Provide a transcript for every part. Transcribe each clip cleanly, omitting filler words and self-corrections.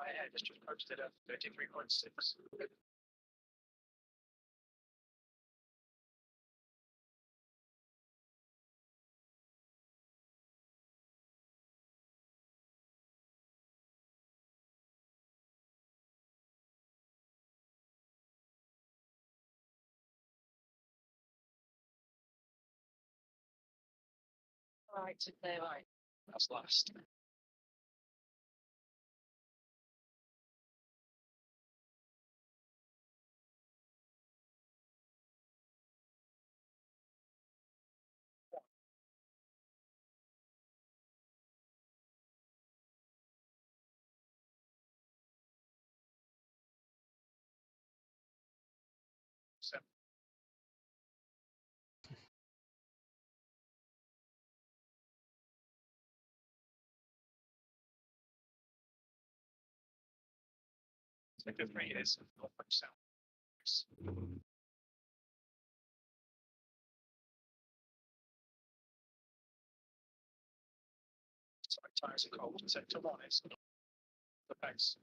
I just posted a 33.6. Right, there, right. That's last. So. It's like the 3 years of not much sound. Sorry, tires are cold. So tomorrow is not the pace.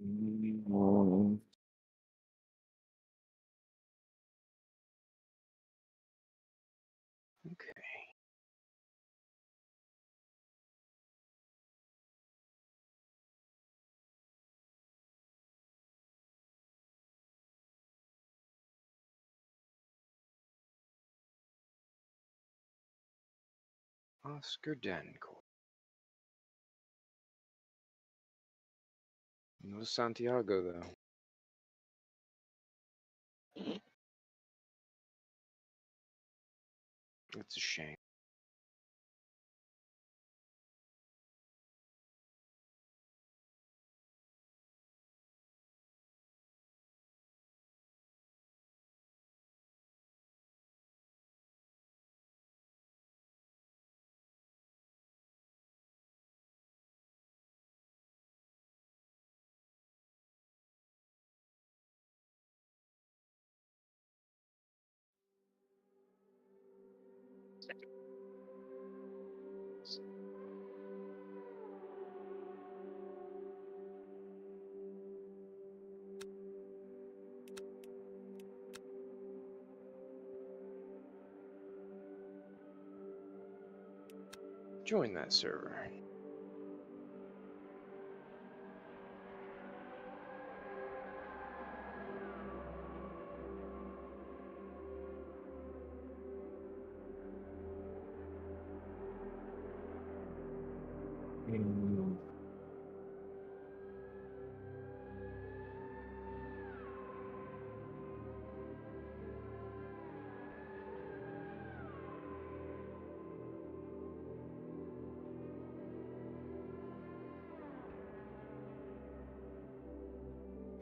Okay. Oscar Dancourt. No Santiago, though. It's a shame. Join that server.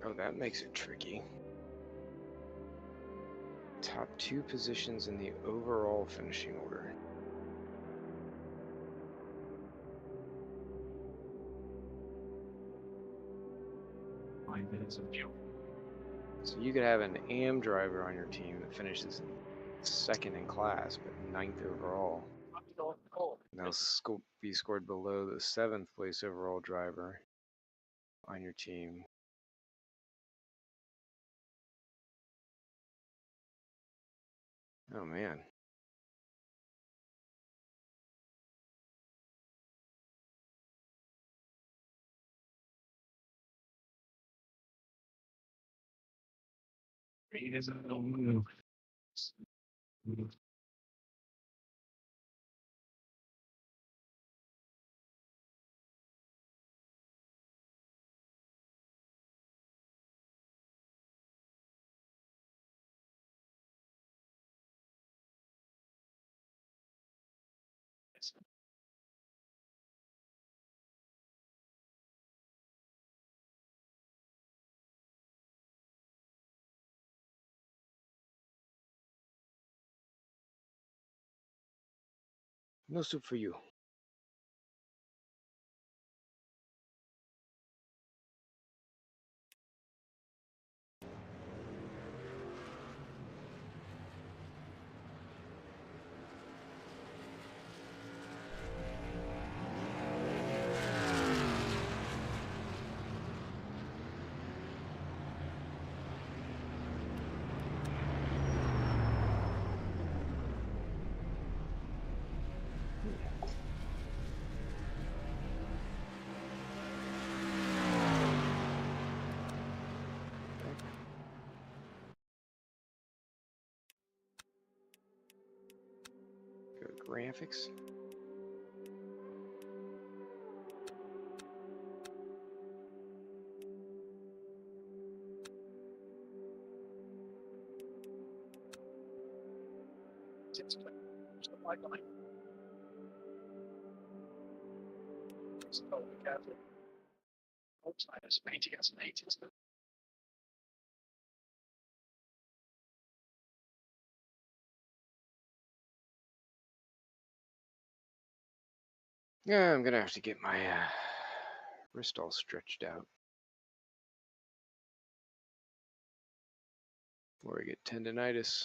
Oh, that makes it tricky. Top 2 positions in the overall finishing order. Minutes of fuel. So you could have an AM driver on your team that finishes second in class, but 9th overall. And they'll be scored below the 7th place overall driver on your team. Oh man. It is a No soup for you. Go to graphics. It's like, to the pipeline. So be careful. Alzheimer's painting as an 80s. Yeah, I'm gonna have to get my wrist all stretched out before I get tendonitis.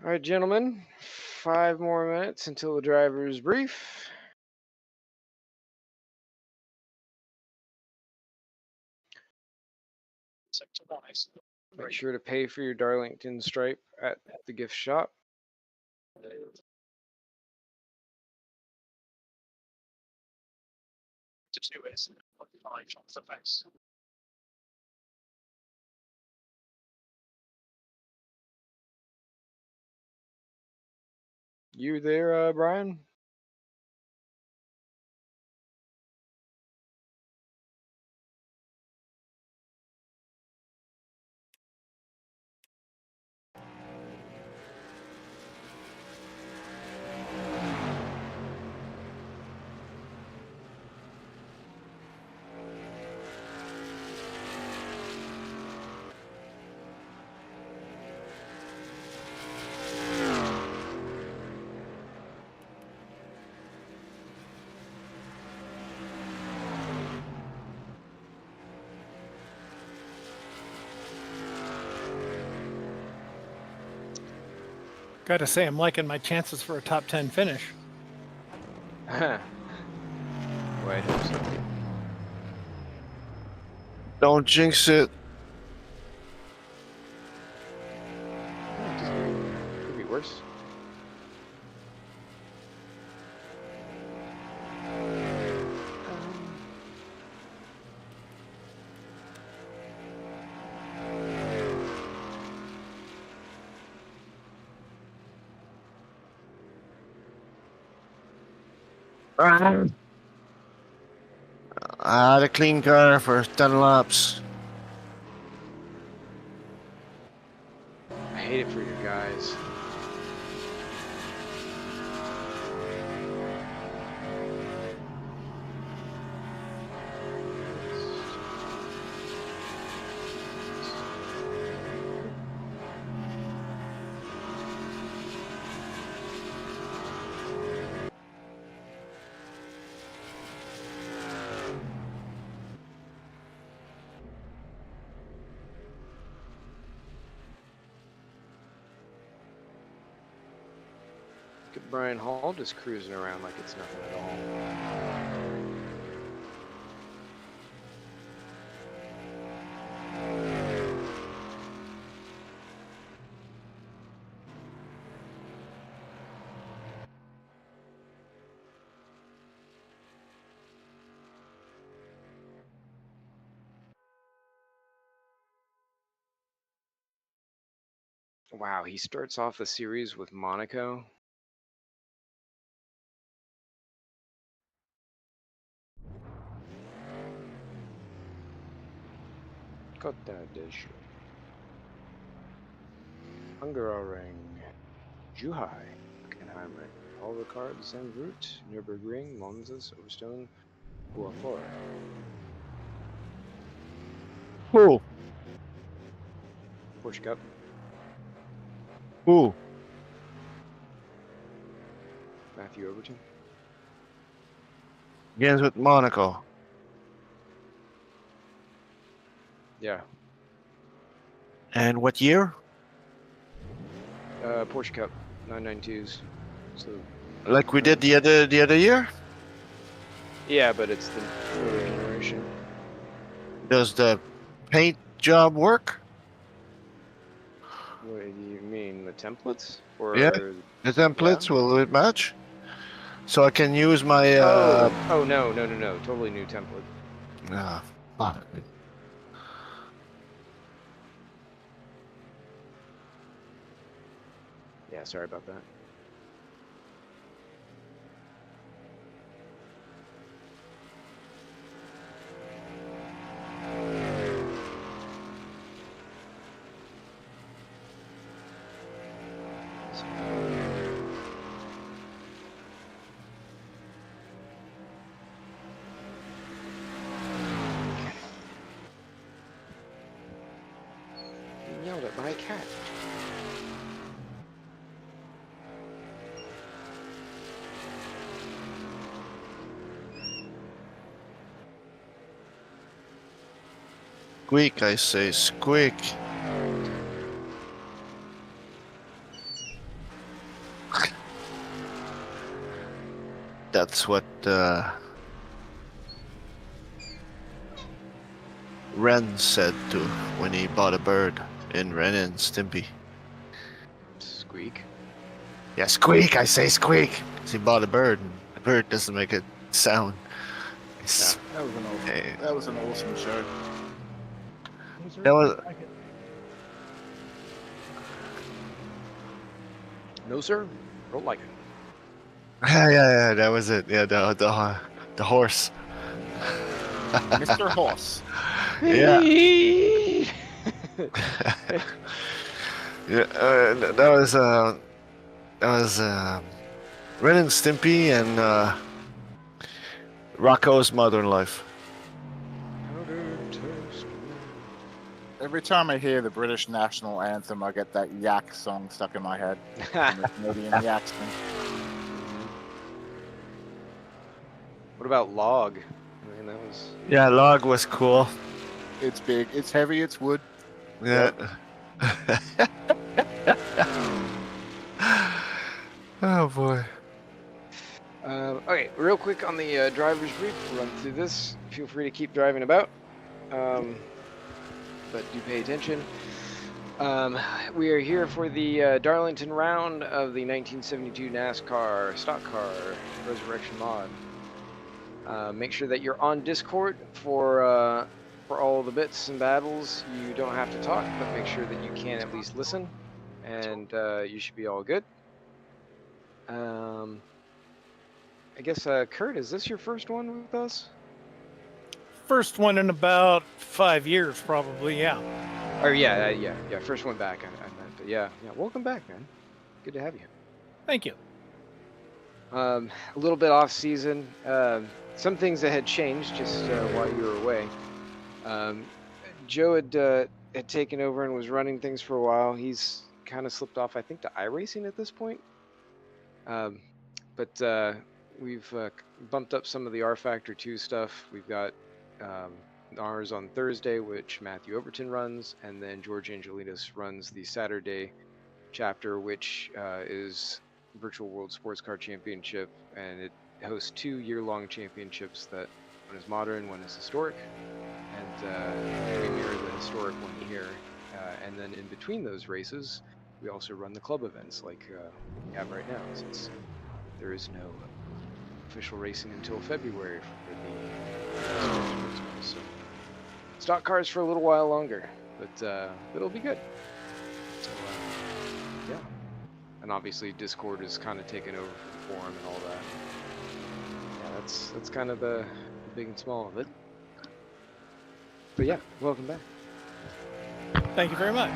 All right, gentlemen, 5 more minutes until the driver's brief. Sector 1 is Make sure to pay for your Darlington stripe at the gift shop. to 2 is 5 shots the face. You there, Brian? Gotta say, I'm liking my chances for a top 10 finish. Well, I hope so. Don't jinx it. Could be worse. I had a clean car for 10 laps. I hate it for your guys. Look at Brian Hall just cruising around like it's nothing at all. Wow, he starts off the series with Monaco. Got that dish. Hungaroring. Zhuhai. Hockenheimring. All the cards en route. Nürburgring. Monza. Silverstone. Boisfort. Who? Porsche Cup. Who? Matthew Overton. Begins with Monaco. Yeah. And what year? Porsche Cup. 992s. So Like we did the other year? yeah, but it's the earlier generation. Does the paint job work? What do you mean, the templates? Or Yeah. The templates, will it match? So I can use my oh no, totally new template. Fuck. Yeah, sorry about that. Being yelled at by a cat. Squeak, I say, squeak. That's what Ren said to when he bought a bird in Ren and Stimpy. Squeak. Yeah, squeak, I say squeak. 'Cause he bought a bird and the bird doesn't make a sound. It's- That was an awesome show. That was No, sir. Don't like it. yeah, that was it. Yeah, the horse. Mr. Horse. Yeah. Yeah, that was Ren and Stimpy and Rocco's Modern Life. Every time I hear the British national anthem, I get that Yak song stuck in my head. From the Canadian Yaksman. What about Log? I mean, that was... Yeah, Log was cool. It's big, it's heavy, it's wood. Yeah. Oh boy. Okay, real quick on the driver's brief, we'll run through this. Feel free to keep driving about, but do pay attention. We are here for the Darlington round of the 1972 NASCAR Stock Car Resurrection Mod. Make sure that you're on Discord for all the bits and battles. You don't have to talk, but make sure that you can at least listen, and you should be all good. I guess, Kurt, is this your first one with us? First one in about 5 years, probably. Yeah. Or yeah, first one back. I meant, but yeah, welcome back, man. Good to have you. Thank you. A little bit off season. Some things that had changed just while you were away. Joe had taken over and was running things for a while. He's kind of slipped off, I think, to iRacing at this point. But we've bumped up some of the R Factor 2 stuff. We've got ours on Thursday, which Matthew Overton runs, and then George Angelinas runs the Saturday chapter, which is Virtual World Sports Car Championship, and it hosts 2 year-long championships. That one is modern, one is historic, and we mirror the historic one here. And then in between those races, we also run the club events like we have right now, since there is no official racing until February for the so stock cars for a little while longer, but it'll be good. So and obviously Discord is kind of taken over for the forum and all that. Yeah, that's kind of the big and small of it. But yeah, welcome back. Thank you very much.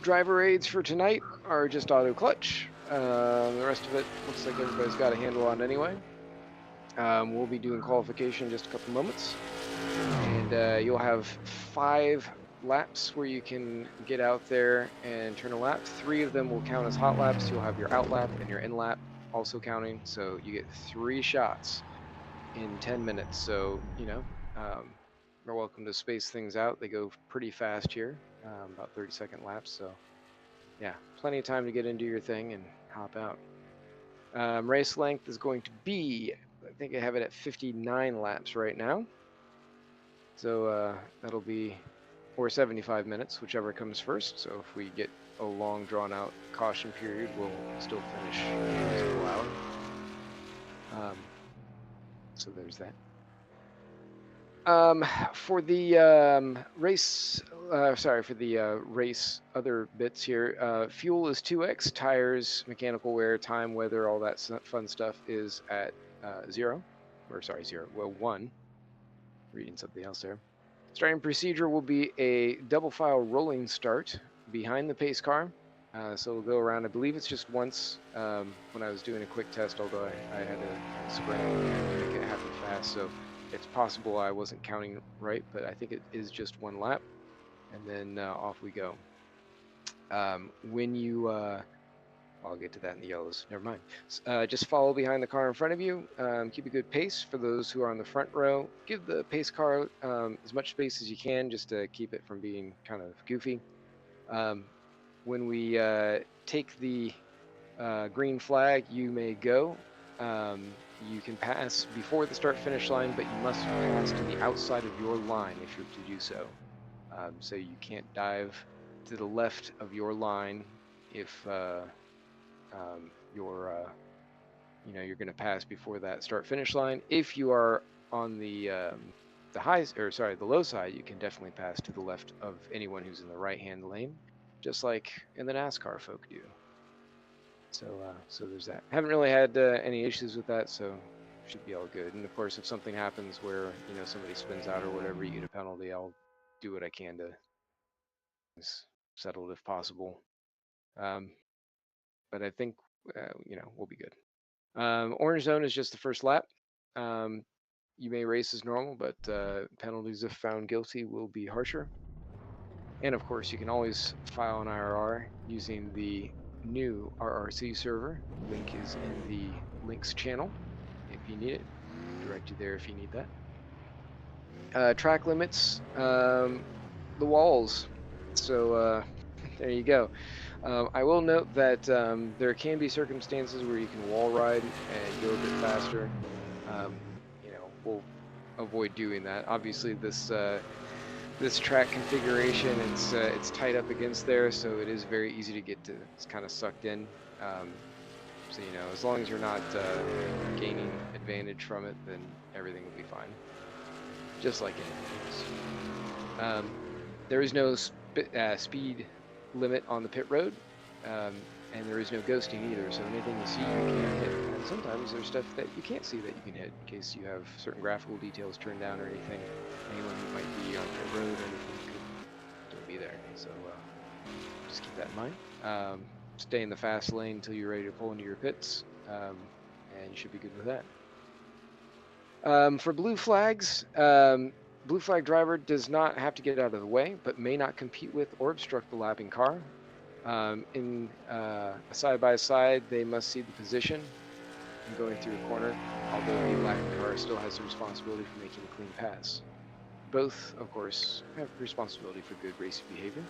Driver aids for tonight are just auto clutch. The rest of it looks like everybody's got a handle on anyway. We'll be doing qualification in just a couple moments, and you'll have 5 laps where you can get out there and turn a lap. 3 of them will count as hot laps. You'll have your out lap and your in lap also counting, so you get 3 shots in 10 minutes. So you're welcome to space things out. They go pretty fast here, about 30-second laps. So yeah, plenty of time to get into your thing and hop out. Race length is going to be, I think I have it at 59 laps right now. So that'll be, or 75 minutes, whichever comes first. So if we get a long drawn out caution period, we'll still finish in a full hour. So there's that. For the race, for the race other bits here, fuel is 2x, tires, mechanical wear, time, weather, all that fun stuff is at 1. Reading something else there. Starting procedure will be a double file rolling start behind the pace car. So we'll go around, I believe it's just once when I was doing a quick test, although I had to sprint to make it happen fast. So it's possible I wasn't counting right, but I think it is just 1 lap, and then off we go. When you, I'll get to that in the yellows, never mind. Just follow behind the car in front of you, keep a good pace for those who are on the front row. Give the pace car as much space as you can just to keep it from being kind of goofy. When we take the green flag, you may go. You can pass before the start-finish line, but you must pass to the outside of your line if you're to do so. So you can't dive to the left of your line if you're going to pass before that start-finish line. If you are on the low side, you can definitely pass to the left of anyone who's in the right-hand lane, just like in the NASCAR folk do. So there's that. Haven't really had any issues with that, so should be all good. And of course, if something happens where somebody spins out or whatever, you get a penalty, I'll do what I can to settle it if possible. But I think we'll be good. Orange zone is just the first lap. You may race as normal, but penalties if found guilty will be harsher. And of course, you can always file an IRR using the new RRC server. Link is in the links channel if you need it. Direct you there if you need that. Track limits, the walls. So there you go. I will note that there can be circumstances where you can wall ride and go a bit faster. We'll avoid doing that. Obviously, this track configuration, it's tight up against there, so it is very easy to get it's kind of sucked in. So as long as you're not gaining advantage from it, then everything will be fine. Just like anything else. There is no speed limit on the pit road, and there is no ghosting either. So anything you see, you can hit. And sometimes there's stuff that you can't see that you can hit, in case you have certain graphical details turned down or anything. Anyone who might be on pit road or anything could still be there. So just keep that in mind. Stay in the fast lane until you're ready to pull into your pits, and you should be good with that. For blue flags, blue flag driver does not have to get out of the way, but may not compete with or obstruct the lapping car. In a side-by-side, they must cede the position and going through a corner, although the lapping car still has the responsibility for making a clean pass. Both, of course, have responsibility for good racing behavior.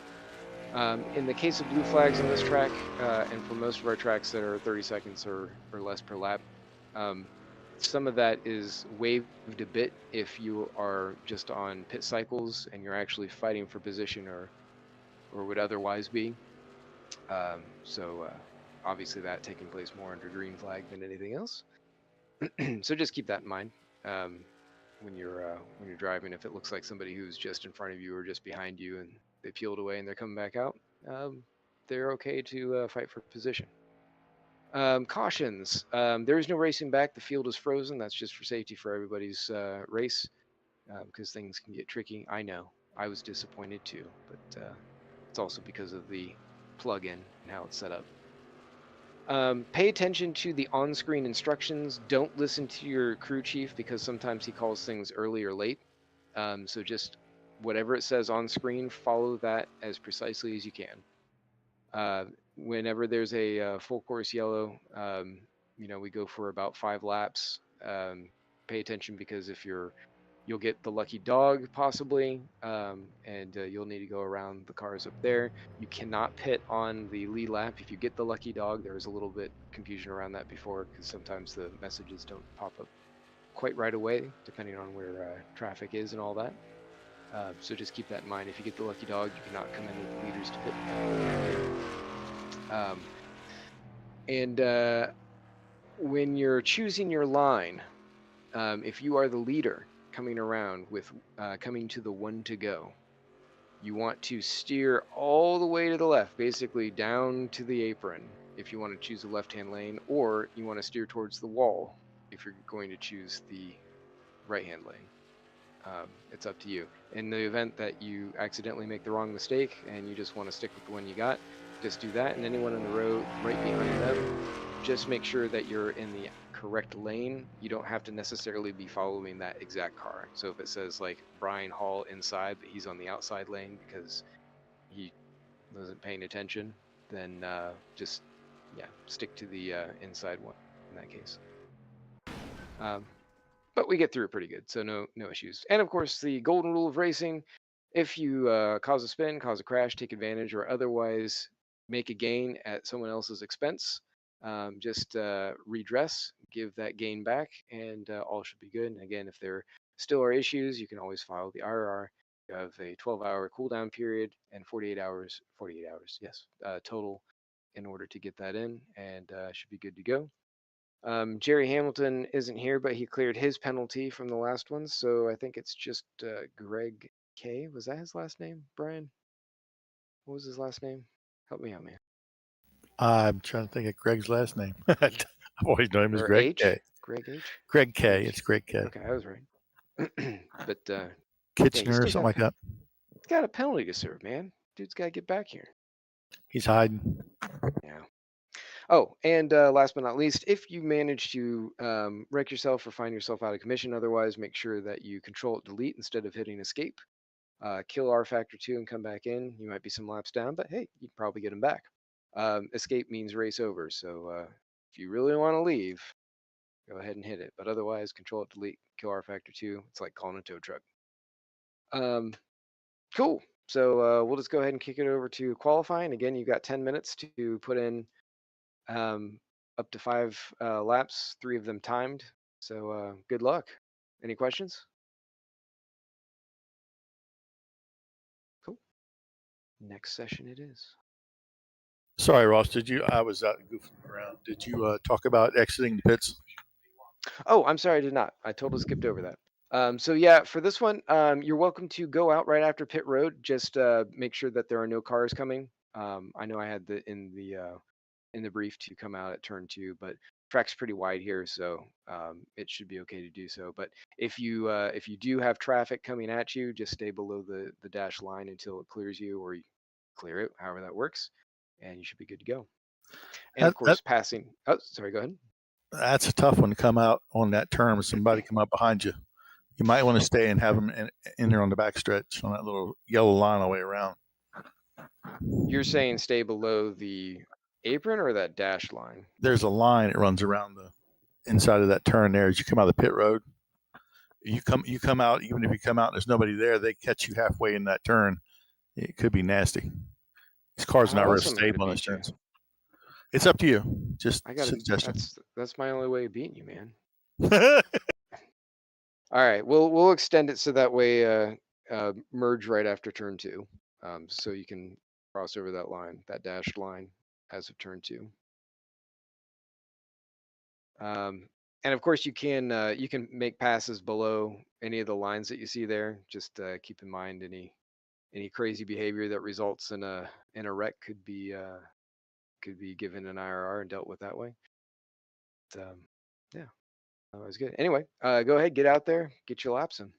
In the case of blue flags on this track, and for most of our tracks that are 30 seconds or less per lap, some of that is waived a bit if you are just on pit cycles and you're actually fighting for position or would otherwise be. Obviously that taking place more under green flag than anything else. So just keep that in mind when you're driving. If it looks like somebody who's just in front of you or just behind you and they peeled away and they're coming back out, they're okay to fight for position. Cautions. There is no racing back. The field is frozen. That's just for safety for everybody's race, because things can get tricky. I know. I was disappointed too, but it's also because of the plug-in and how it's set up. Pay attention to the on-screen instructions. Don't listen to your crew chief because sometimes he calls things early or late. So just whatever it says on screen, follow that as precisely as you can. Whenever there's a full course yellow, we go for about 5 laps. Pay attention because if you'll get the lucky dog possibly, and you'll need to go around the cars up there. You cannot pit on the lead lap if you get the lucky dog. There was a little bit confusion around that before because sometimes the messages don't pop up quite right away depending on where traffic is and all that. So just keep that in mind. If you get the lucky dog, you cannot come in with the leaders to pit. When you're choosing your line, if you are the leader coming around with coming to the 1 to go, you want to steer all the way to the left, basically down to the apron if you want to choose the left-hand lane, or you want to steer towards the wall if you're going to choose the right-hand lane. It's up to you. In the event that you accidentally make the wrong mistake and you just want to stick with the one you got, just do that. And anyone on the road right behind them, just make sure that you're in the correct lane. You don't have to necessarily be following that exact car. So if it says like Brian Hall inside, but he's on the outside lane because he wasn't paying attention, then just stick to the inside one in that case. But we get through it pretty good, so no issues. And of course, the golden rule of racing: if you cause a spin, cause a crash, take advantage, or otherwise make a gain at someone else's expense, just redress, give that gain back, and all should be good. And again, if there still are issues, you can always file the IRR. You have a 12-hour cooldown period and 48 hours, yes, total in order to get that in, and should be good to go. Jerry Hamilton isn't here, but he cleared his penalty from the last one, so I think it's just Greg K. Was that his last name, Brian? What was his last name? Help me out, man. I'm trying to think of Greg's last name. I've always known him as Or Greg H? K. Greg H? Greg K. H. It's Greg K. Okay, I was right. But Kitchener or something like that. He's got a penalty to serve, man. Dude's got to get back here. He's hiding. Yeah. Oh, and last but not least, if you manage to wreck yourself or find yourself out of commission, otherwise make sure that you Control-Delete instead of hitting escape. Kill R Factor 2 and come back in. You might be some laps down, but hey, you'd probably get them back. Escape means race over, so if you really want to leave, go ahead and hit it. But otherwise, Control-Delete, kill R Factor 2. It's like calling a tow truck. Cool. So we'll just go ahead and kick it over to qualifying. Again, you've got 10 minutes to put in up to 5 laps, 3 of them timed. So good luck. Any questions? Cool. Next session it is. Sorry, Ross. I was out goofing around. Did you talk about exiting the pits? Oh, I'm sorry, I did not. I totally skipped over that. So yeah, for this one, you're welcome to go out right after pit road. Just make sure that there are no cars coming. I know I had in the brief to come out at turn 2, but track's pretty wide here, so it should be okay to do so. But if you do have traffic coming at you, just stay below the dash line until it clears you, or you clear it, however that works, and you should be good to go. And of course, passing. Oh, sorry, go ahead. That's a tough one to come out on that turn with somebody come up behind you. You might want to stay and have them in there on the back stretch on that little yellow line all the way around. You're saying stay below the apron or that dash line? There's a line that runs around the inside of that turn there as you come out of the pit road. You come out, even if you come out and there's nobody there, they catch you halfway in that turn. It could be nasty. This car's not real stable on this turn. It's up to you. Just suggestion. That's my only way of beating you, man. All right, we'll extend it so that way merge right after turn 2, so you can cross over that line, that dashed line, as of turn 2. And of course, you can make passes below any of the lines that you see there. Just keep in mind any any crazy behavior that results in a wreck could be given an IRR and dealt with that way. But, yeah, that was good. Anyway, go ahead, get out there, get your laps in.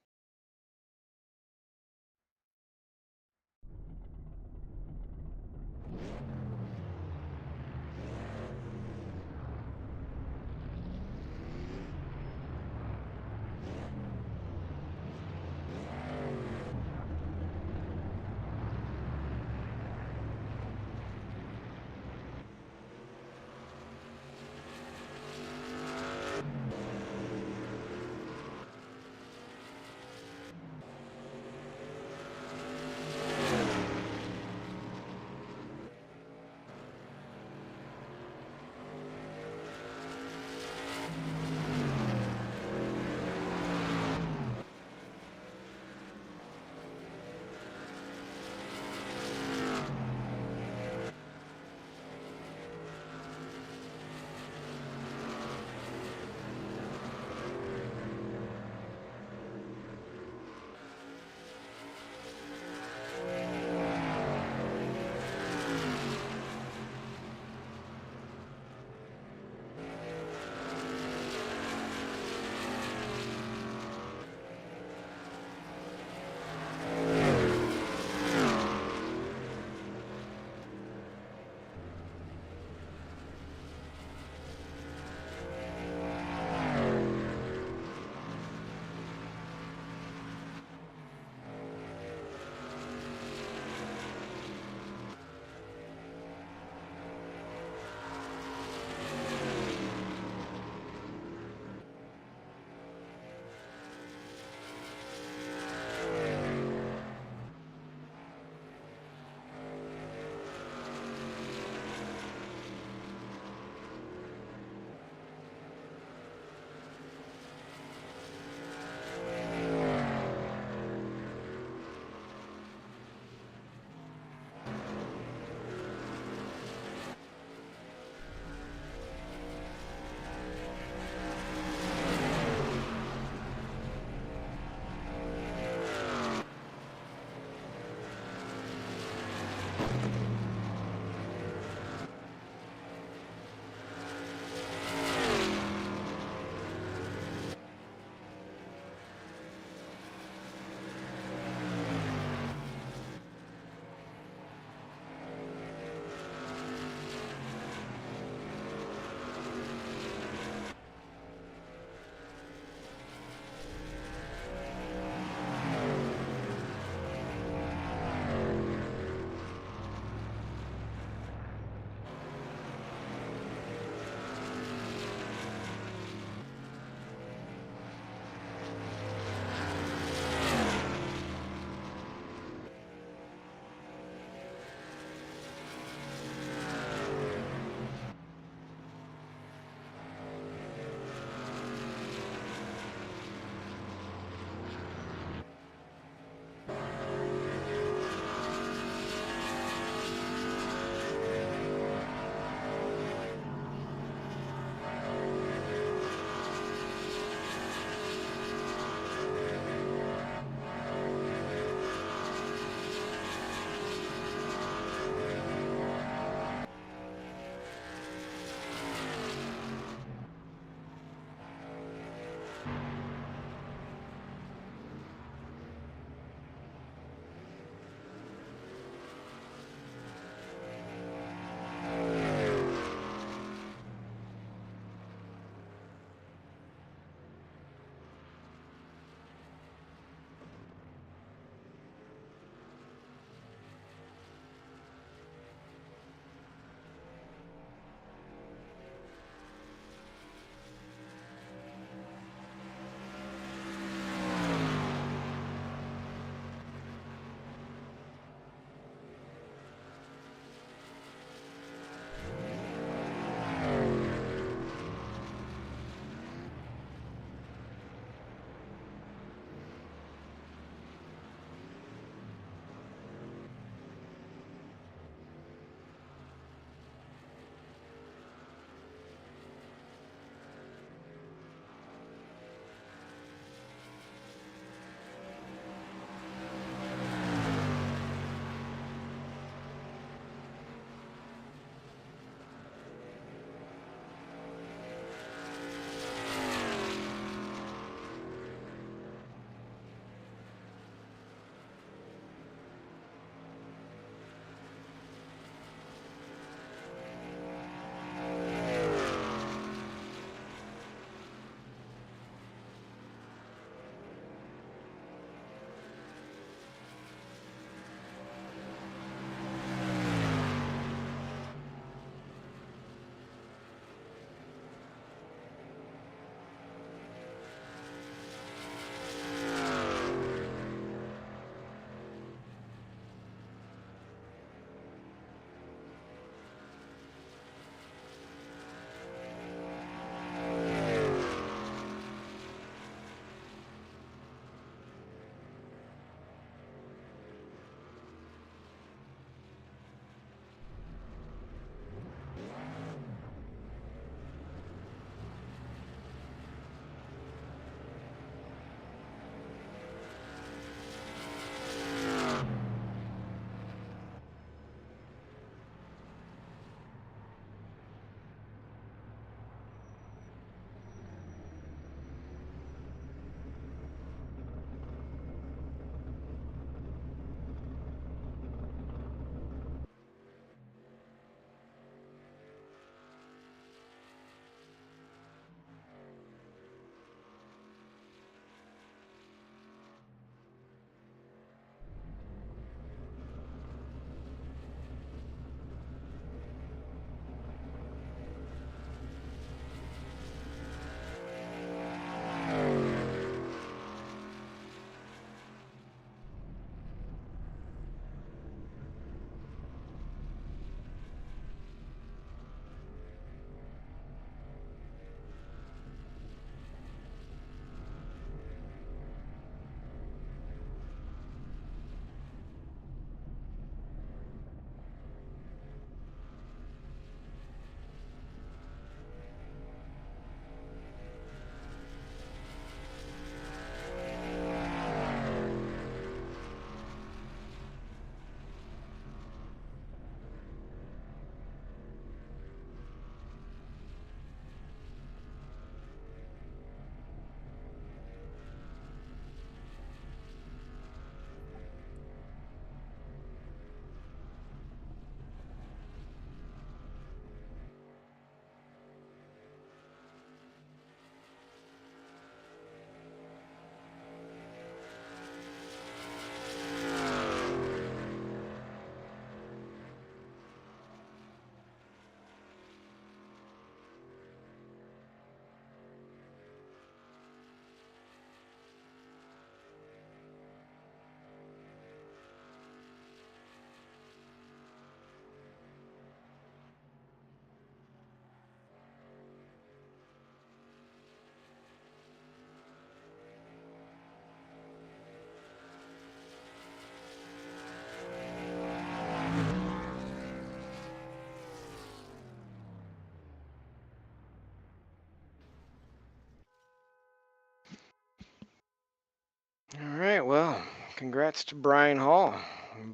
Congrats to Brian Hall.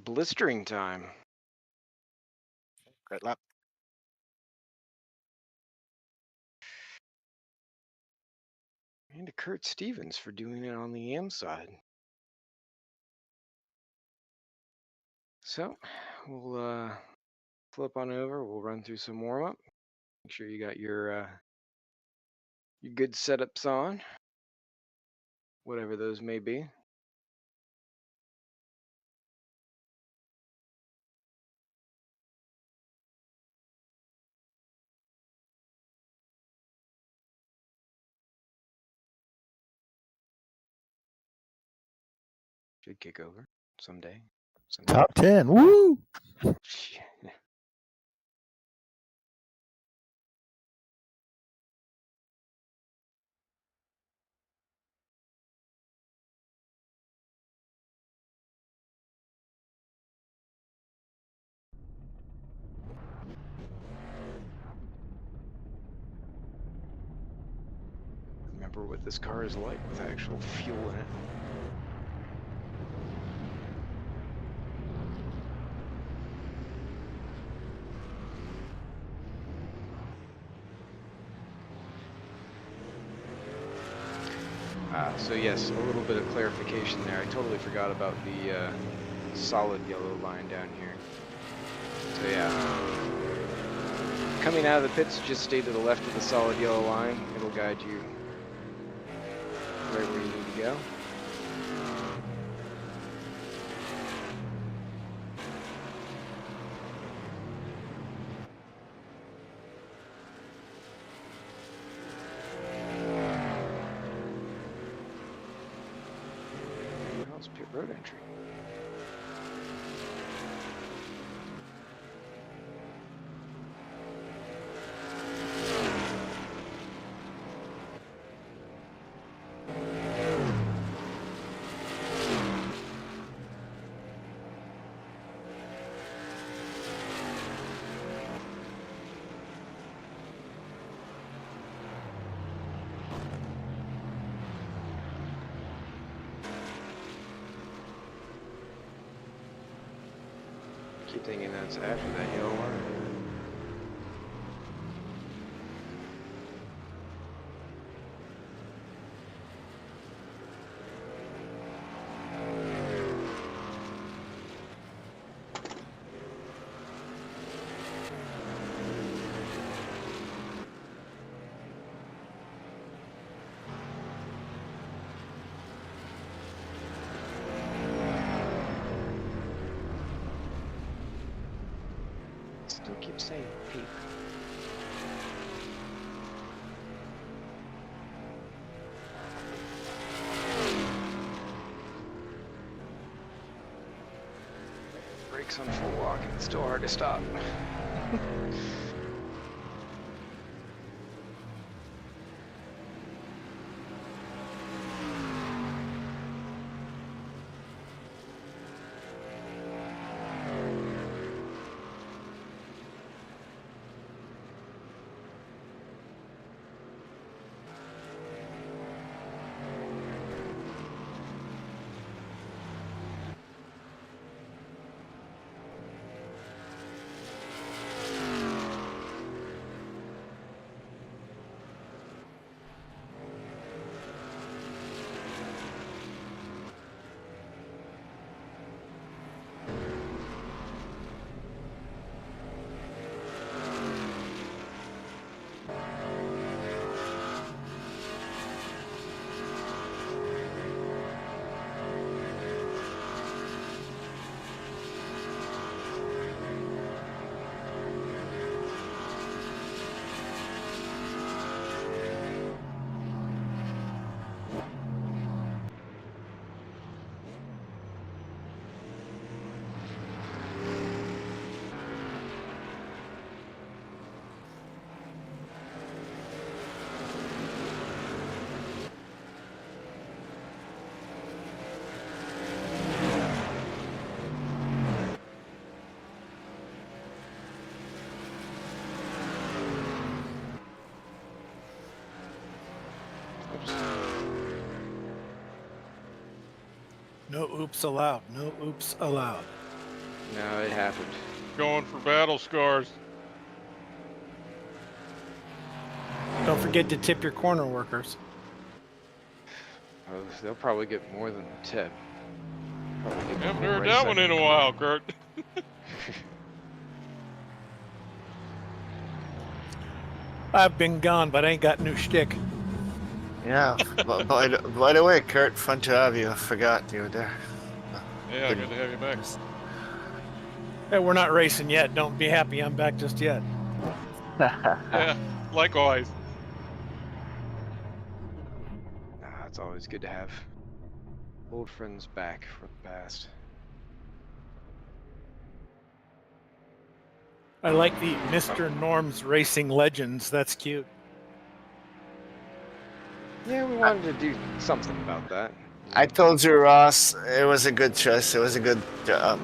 Blistering time. Great luck. And to Kurt Stevens for doing it on the AM side. So we'll flip on over. We'll run through some warm up. Make sure you got your good setups on, whatever those may be. Should kick over someday. Top 10. Woo! Remember what this car is like with actual fuel in it. So yes, a little bit of clarification there. I totally forgot about the solid yellow line down here. So yeah, coming out of the pits, just stay to the left of the solid yellow line. It'll guide you right where you need to go. How's pit road entry? Keep thinking that's after that yellow line. Still keep saying peep. Brakes on full walk and it's still hard to stop. No oops allowed. No oops allowed. No, it happened. Going for battle scars. Don't forget to tip your corner workers. Oh, they'll probably get more than the tip. Probably get Haven't the heard right that one in second a while, Kurt. I've been gone, but I ain't got new shtick. Yeah. by the way, Kurt, fun to have you. I forgot you were there. Yeah, good to have you back. Hey, we're not racing yet. Don't be happy I'm back just yet. Yeah, likewise. Nah, it's always good to have old friends back from the past. I like the Mr. Norm's Racing Legends. That's cute. Yeah, we wanted to do something about that. I told you, Ross, it was a good choice. It was a good job.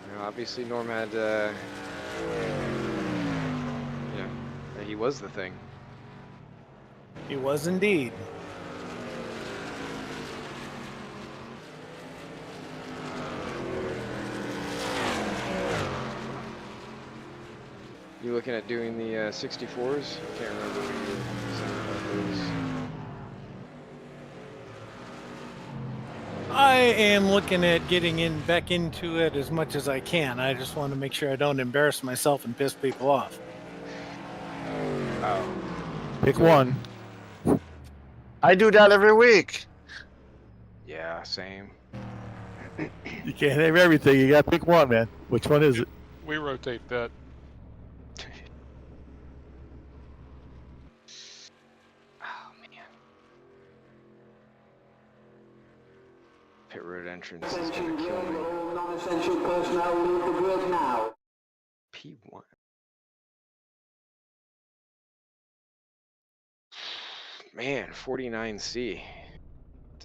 You know, obviously Norm had, he was the thing. He was indeed. You looking at doing the 64s? I can't remember what you said about those. I am looking at getting back into it as much as I can. I just want to make sure I don't embarrass myself and piss people off. Oh, Pick one. I do that every week. yeah, same. You can't have everything. You got to pick one, man. Which one is it? We rotate that. Oh man. Pit road entrance is gonna kill me. Non-essential personnel leave the grid now. P1. Man, 49C.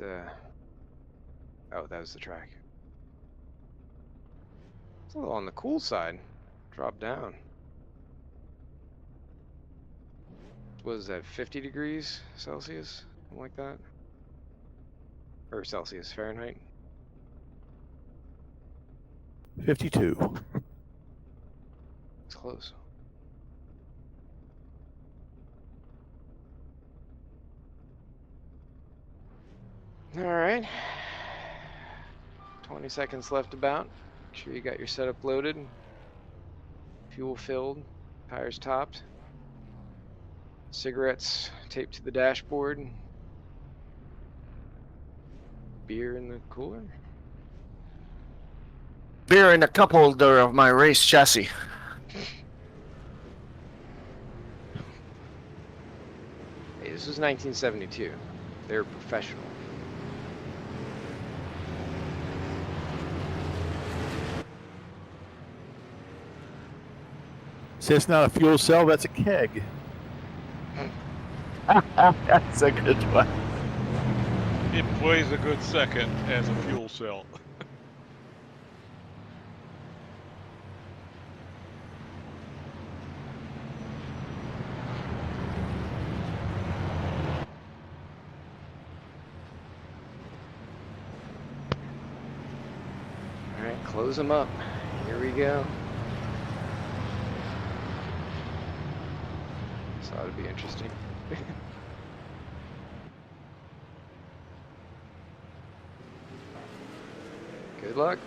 Oh, that was the track. It's a little on the cool side. Drop down. What is that, 50 degrees Celsius? Something like that? Or Celsius, Fahrenheit? 52. It's close. All right. 20 seconds left about. Make sure you got your setup loaded. Fuel filled. Tires topped. Cigarettes taped to the dashboard. Beer in the cooler. Beer in the cup holder of my race chassis. Hey, this was 1972. They were professional. See, it's not a fuel cell, that's a keg. That's a good one. It plays a good second as a fuel cell. All right, close them up. Here we go. This ought to be interesting. Good luck.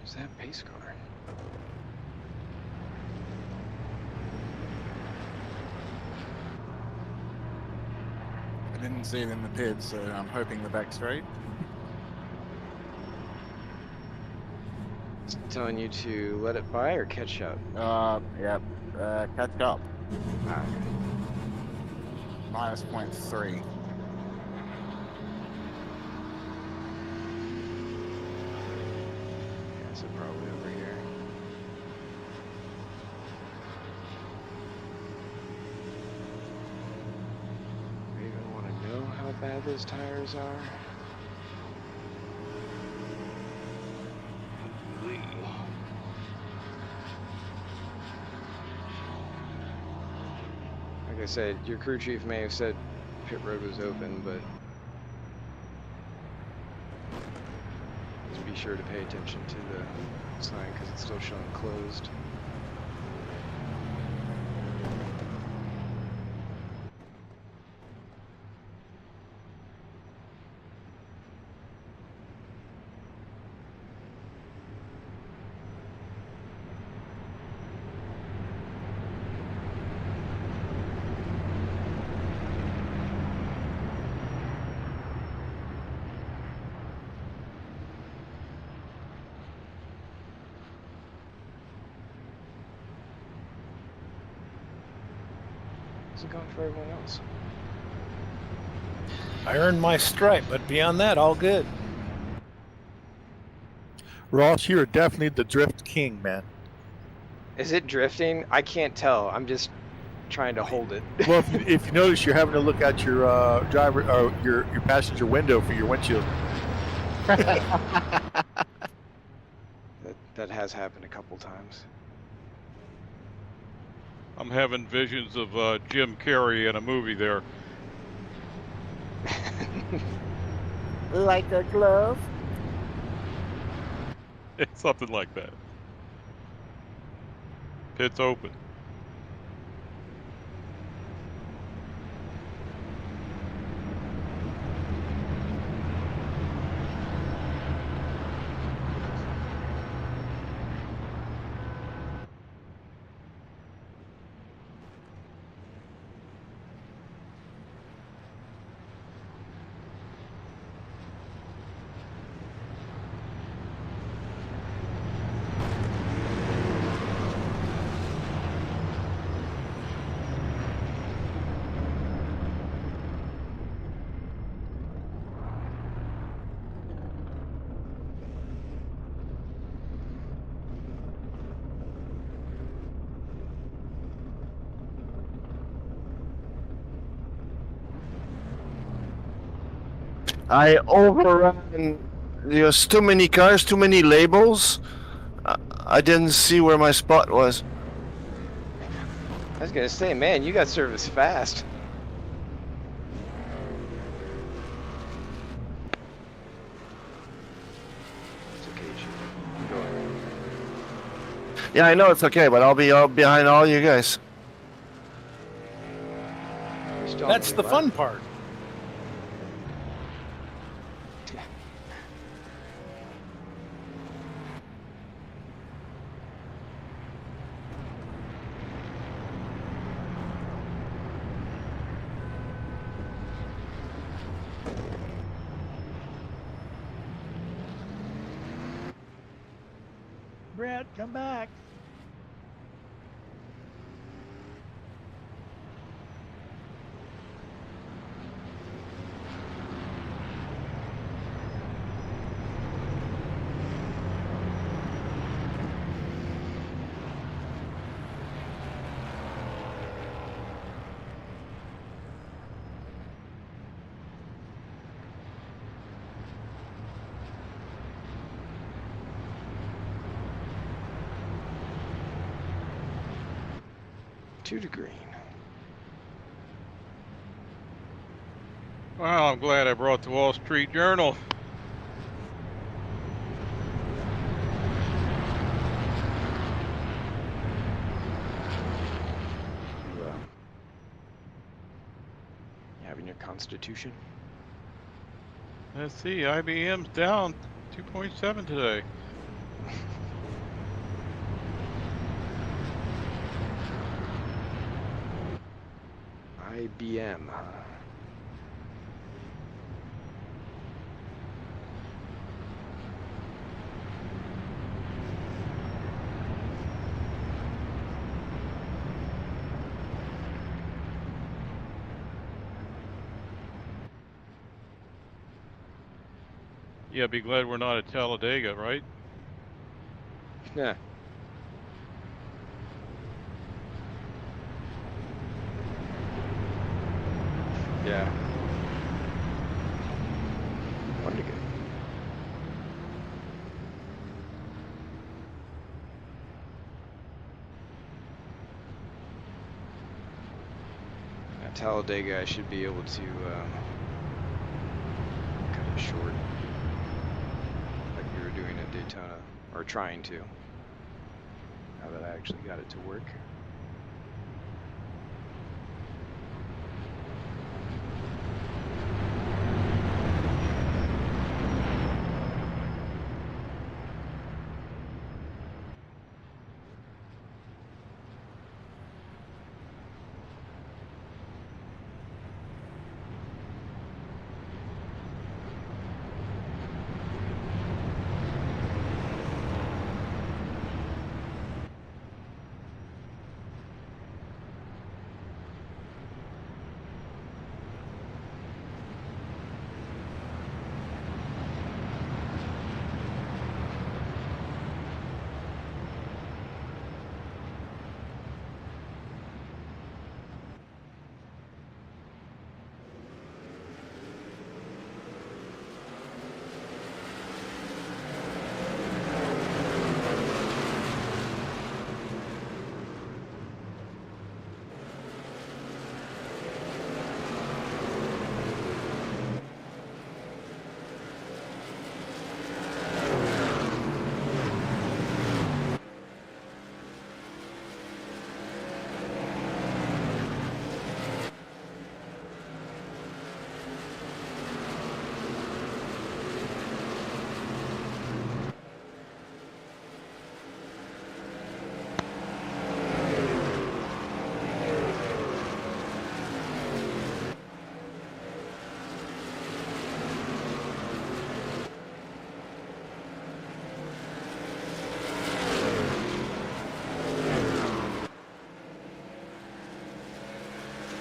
Where's that pace car? I didn't see it in the pit, so I'm hoping the back straight. It's telling you to let it by or catch up. Yep. Catch up. Ah, okay. Minus 0.3. Yeah, so probably over here. I even want to know how bad those tires are. Like I said, your crew chief may have said pit road was open, but just be sure to pay attention to the sign because it's still showing closed. How's it going for everyone else? I earned my stripe, but beyond that, all good. Ross, you're definitely the drift king, man. Is it drifting? I can't tell. I'm just trying to hold it. Well, if you notice, you're having to look out your driver or your passenger window for your windshield. That has happened a couple times. I'm having visions of Jim Carrey in a movie there. Like a glove. It's something like that. Pit's open. I overran. There's too many cars, too many labels. I didn't see where my spot was. I was gonna say, man, you got service fast. It's okay, Chief. Go ahead. Yeah, I know it's okay, but I'll be behind all you guys. You're still on That's the left. fun part. Brett, come back. Two to green. Well, I'm glad I brought the Wall Street Journal. You having your constitution? Let's see, IBM's down 2.7 today. BM, huh? Yeah, be glad we're not at Talladega, right? Yeah. Yeah. Wanted to get. At Talladega, I should be able to cut it short, like we were doing at Daytona, or trying to. Now that I actually got it to work.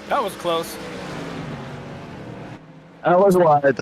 That was close. That was wide.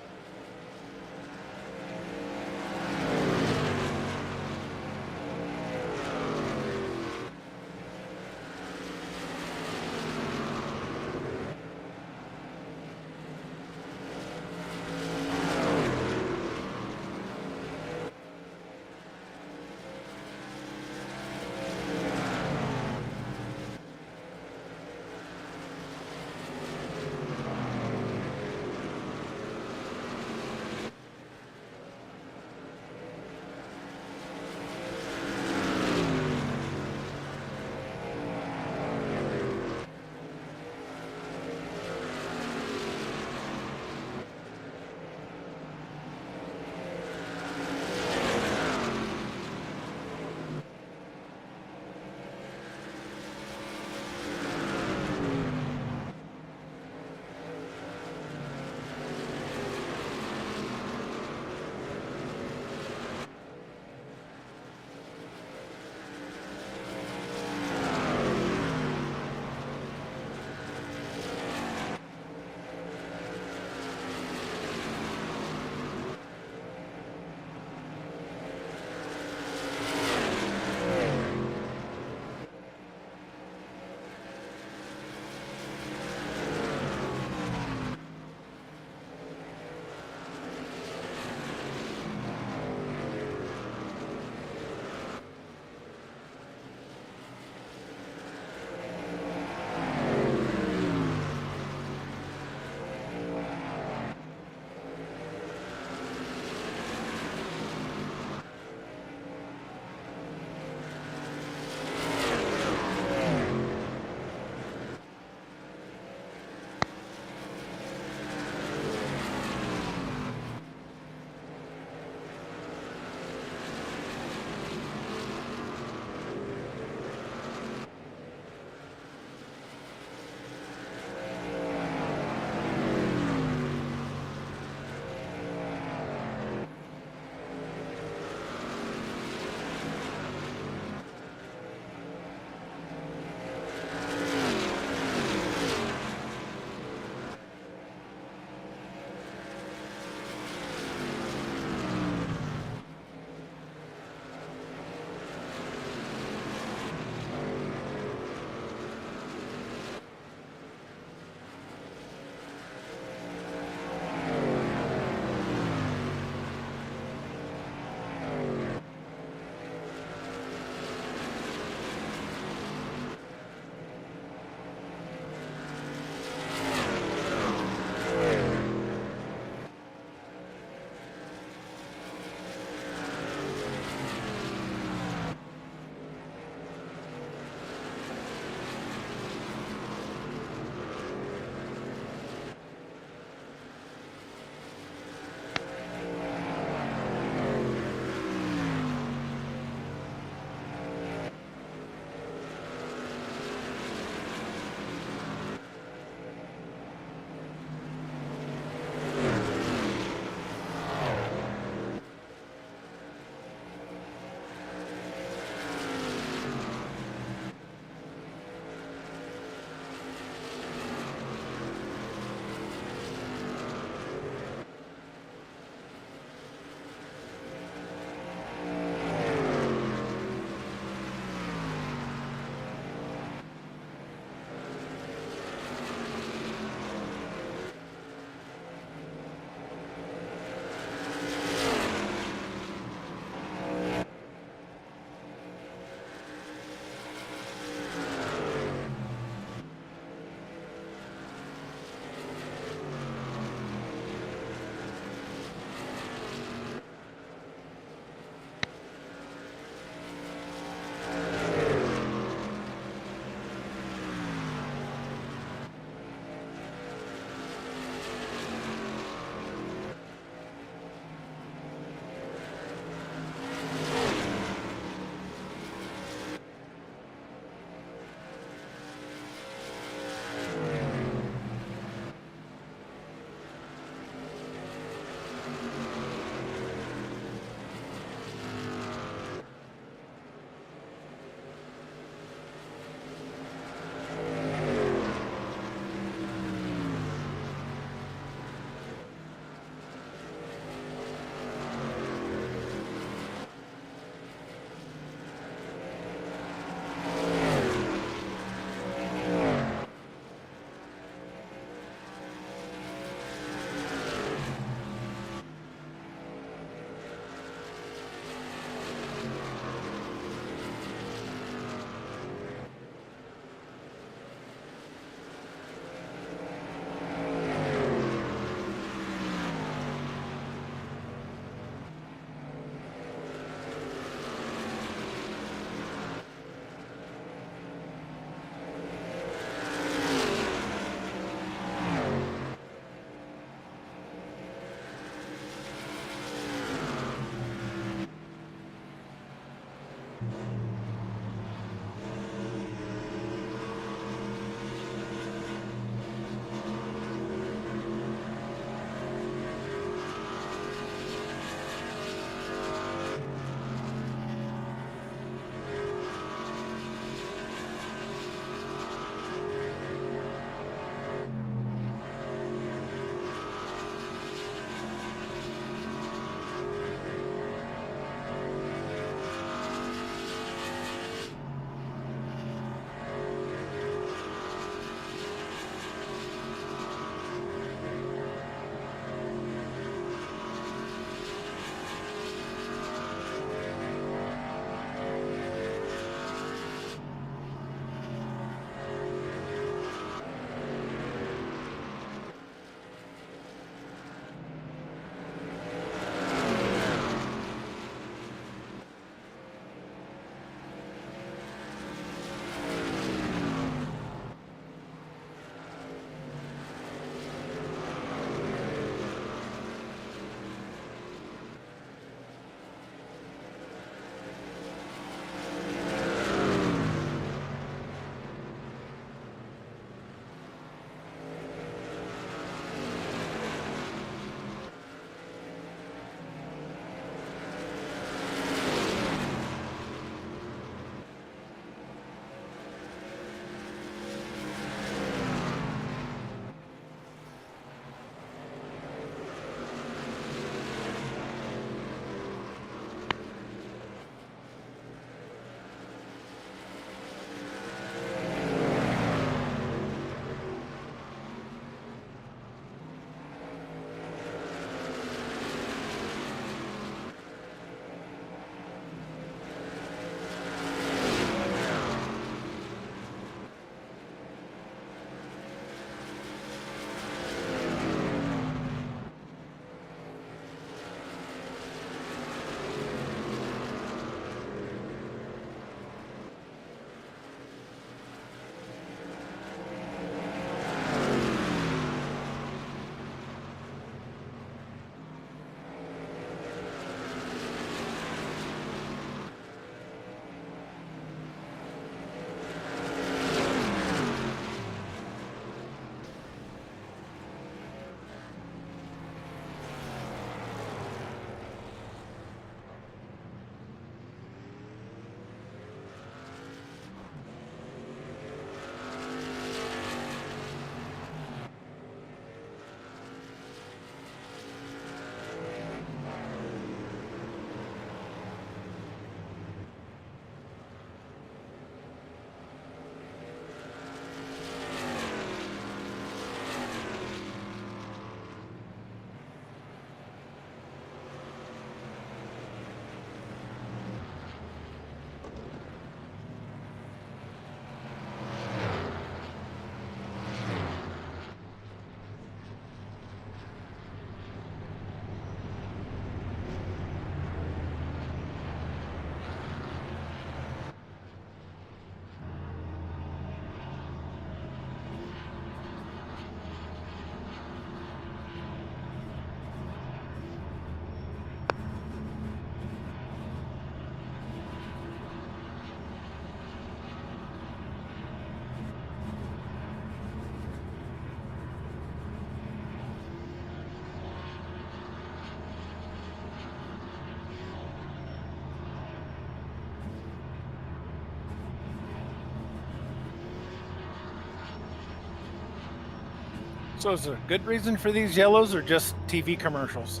So is there a good reason for these yellows or just TV commercials?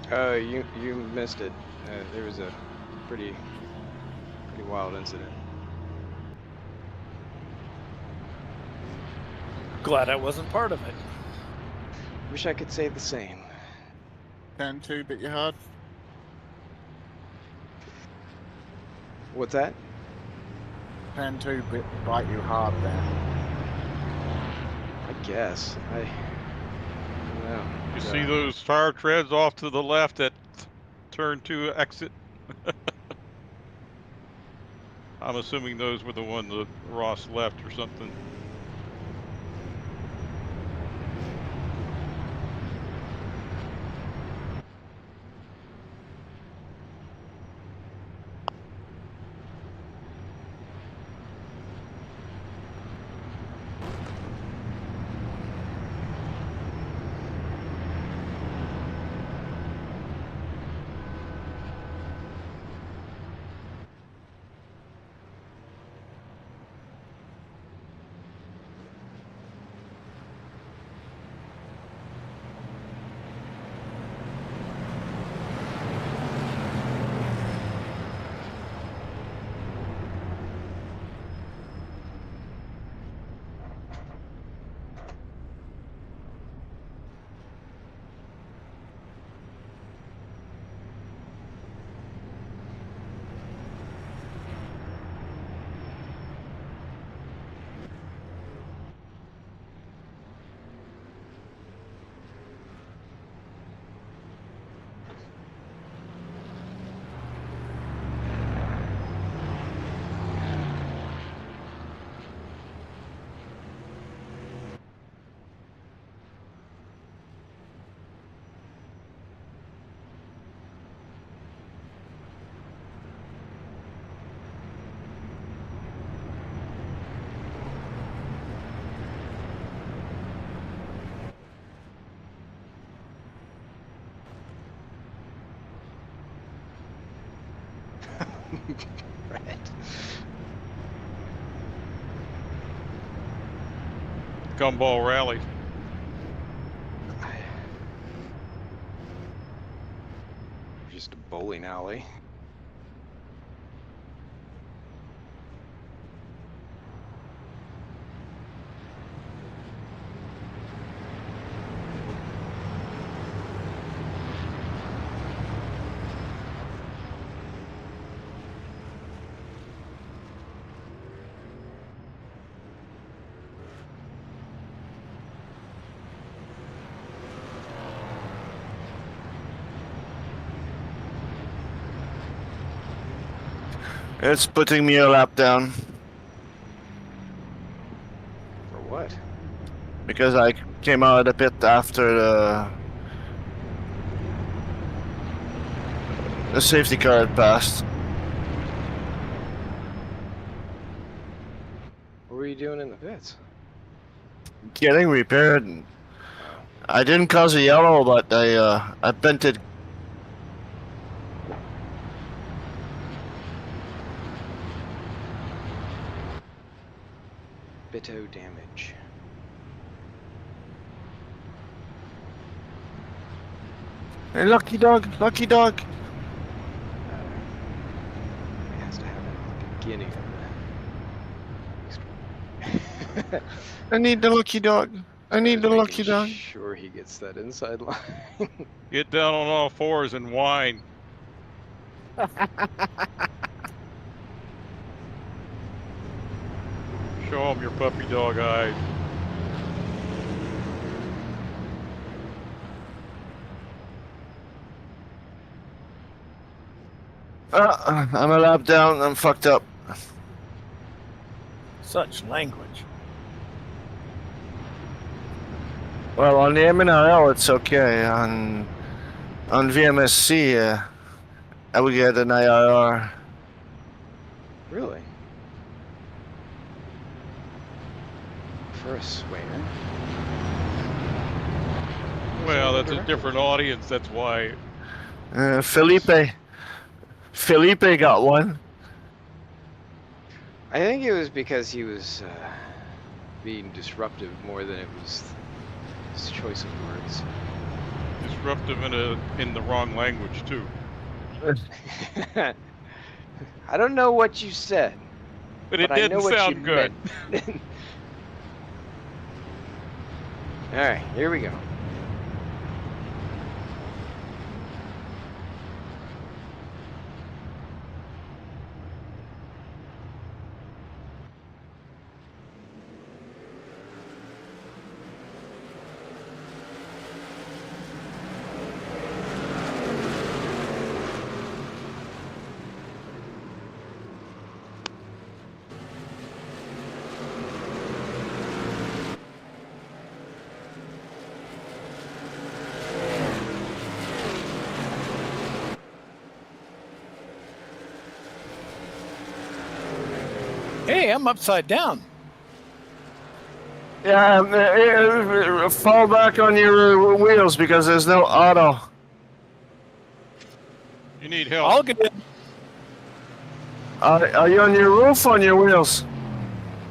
You missed it. There was a pretty wild incident. Glad I wasn't part of it. Wish I could say the same. 10-2 bit you hard. What's that? 10-2 bit bite you hard there. I guess. I don't know. You see those tire treads off to the left at turn 2 exit? I'm assuming those were the one that Ross left or something. Brett. Gumball rally. Just a bowling alley. It's putting me a lap down For what? because I came out of the pit after the safety car had passed. What were you doing in the pits? Getting repaired. I didn't cause a yellow, but I bent it. Bitto damage. Hey, lucky dog, lucky dog. It has to happen at the beginning of the. I need the lucky dog. I need the lucky dog. Sure, he gets that inside line. Get down on all fours and whine. Show him your puppy dog eyes. I'm a lap down. I'm fucked up. Such language. Well, on the MNRL, it's okay. On VMSC, I would get an IRR. Really? For a swinger? Well, that's a different audience. That's why. Felipe got one. I think it was because he was being disruptive more than it was his choice of words. Disruptive in the wrong language too. I don't know what you said, But it I know didn't what you sound good. meant. All right, here we go. Hey, I'm upside down. Yeah, fall back on your wheels because there's no auto. You need help. I'll get in. Are you on your roof or on your wheels?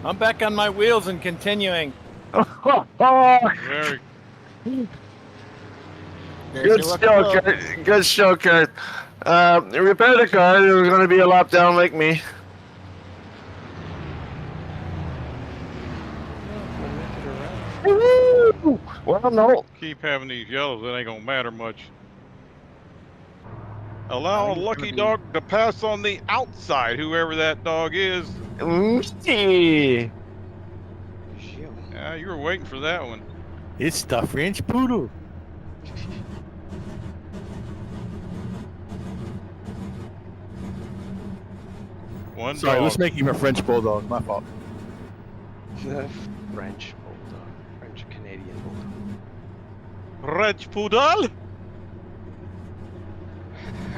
I'm back on my wheels and continuing. Very. Good show, Kurt. Good show, Kurt. Repair the car. There's going to be a lap down like me. Woo! Well, no. Keep having these yellows. It ain't gonna matter much. Allow a lucky dog to pass on the outside, whoever that dog is. Me. Yeah, you were waiting for that one. It's the French poodle. One Sorry, dog. let's make him a French bulldog. My fault. The French bulldog, French Canadian bulldog. French poodle.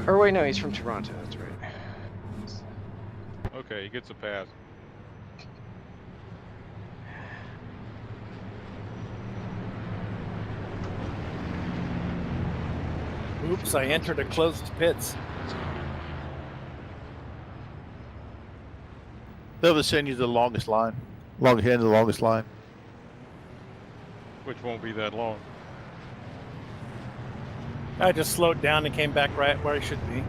Or wait, no, he's from Toronto. That's right. Okay, he gets a pass. Oops, I entered a closed pits. They'll just send you the longest line. Longest end of the longest line. Which won't be that long. I just slowed down and came back right where I should be.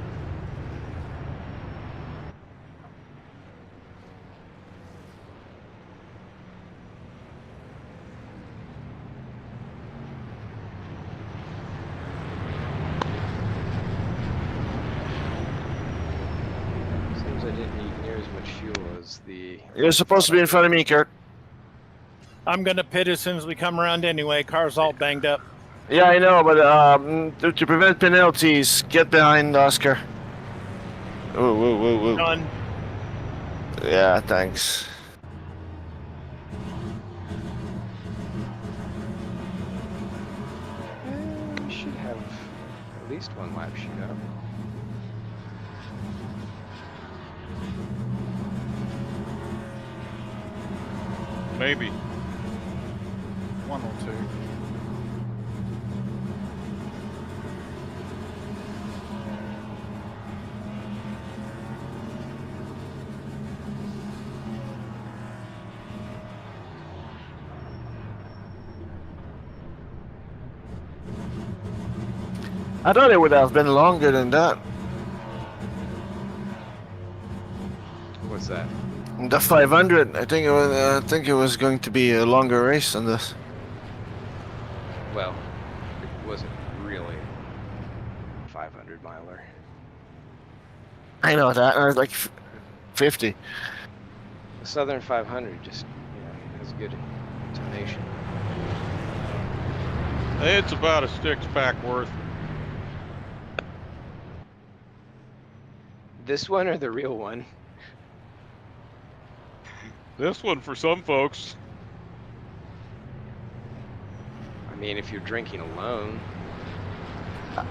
Seems I didn't need near as much fuel as the. You're supposed to be in front of me, Kurt. I'm gonna pit as soon as we come around anyway. Car's all banged up. Yeah, I know, but to prevent penalties, get behind Oscar. Whoa, whoa, whoa, whoa. Done. Yeah, thanks. We should have at least one lap shoot up. Maybe. One or two. I thought it would have been longer than that. What's that? The 500. I think it was going to be a longer race than this. Well, it wasn't really 500 miler. I know that. I was like 50. The Southern 500 just, has good intonation. It's about a six pack worth. This one or the real one? This one for some folks. I mean, if you're drinking alone.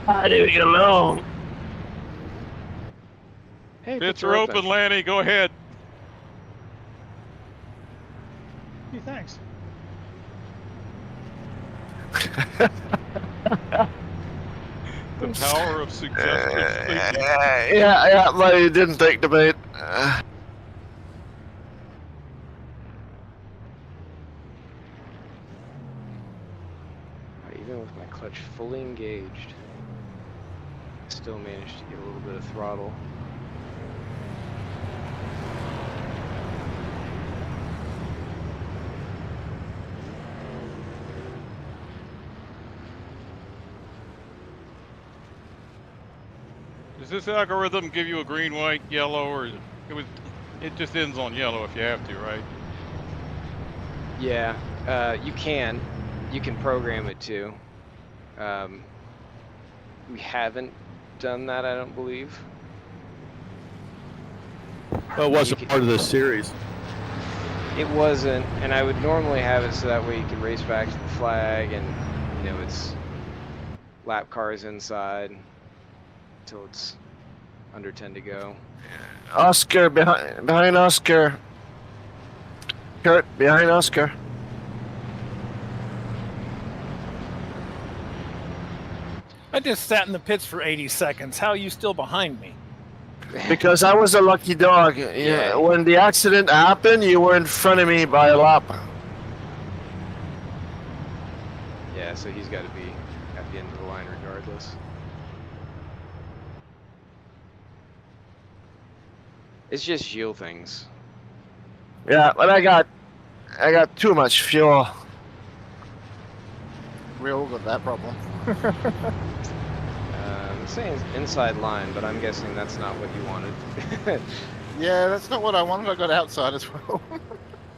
I didn't get along. Hey, Pits are open, Lanny. Go ahead. Hey, thanks. The power of suggestive thinking. Yeah, but he didn't take the bait. Even with my clutch fully engaged, I still managed to get a little bit of throttle. Does this algorithm give you a green, white, yellow, or it just ends on yellow if you have to, right? Yeah, you can program it to. We haven't done that, I don't believe. Well, it wasn't part of this series. It wasn't, and I would normally have it so that way you could race back to the flag, and it's lap cars inside until it's under 10 to go. Oscar behind Oscar. Kurt behind Oscar. I just sat in the pits for 80 seconds. How are you still behind me? Because I was a lucky dog. Yeah. When the accident happened, you were in front of me by a lap. Yeah, so he's got to be at the end of the line regardless. It's just yield things. Yeah, but I got too much fuel. We all got that problem. I'm saying inside line, but I'm guessing that's not what you wanted. Yeah, that's not what I wanted. I got outside as well.